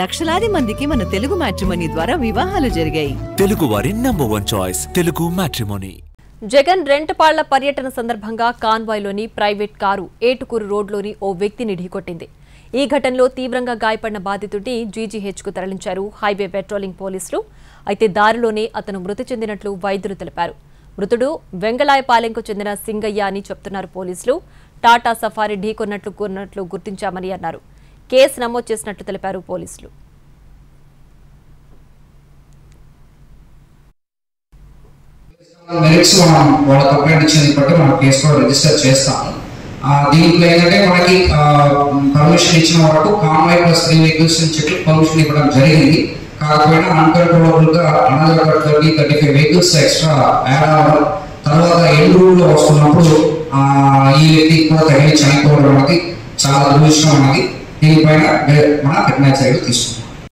లక్షలాది మందికి మన తెలుగు మ్యాట్రిమోనీ ద్వారా వివాహాలు జరిగాయి. తెలుగు వారి number 1 choice Telugu matrimony. Jagan Rentapalla పర్యటన సందర్భంగా కాన్వాయ్లోని ప్రైవేట్ కారు ఏటుకూరు రోడ్లోని ఓ వ్యక్తిని ఢీకొట్టింది. ఈ ఘటనలో తీవ్రంగా గాయపడిన బాధితుడిని జీజీహెచ్కు తరలించారు హైవే పెట్రోలింగ్ పోలీసులు. అయితే దారిలోనే అతను మృతి చెందినట్లు వైద్యులు తెలిపారు. మృతుడు వెంగళాయపాలెంకు చెందిన సింగయ్య అని చెప్తున్నారు పోలీసులు. టాటా సఫారీ ఢీకొన్నట్లు గుర్తించామని అన్నారు. కేసు నమోదు చేసినట్లు తెలిపారు పోలీసులు. దీంట్లో ఏంటంటే మనకి పర్మిషన్ ఇచ్చిన వరకు కాన్వాయ్ ప్లస్ 3 వెహికల్స్ చెప్పి పర్మిషన్ ఇవ్వడం జరిగింది. కాకపోయినా అన్కంట్రోలబుల్ గా 35 వెహికల్స్ ఎక్స్ట్రా యాడ్ అవ్వడం, తర్వాత ఎండూరులో వస్తున్నప్పుడు ఈ వ్యక్తికి కూడా తగిలి చనిపోవడం అనేది చాలా దురదృష్టం అన్నది. దీనిపైన మన కఠిన చర్యలు తీసుకున్నాం.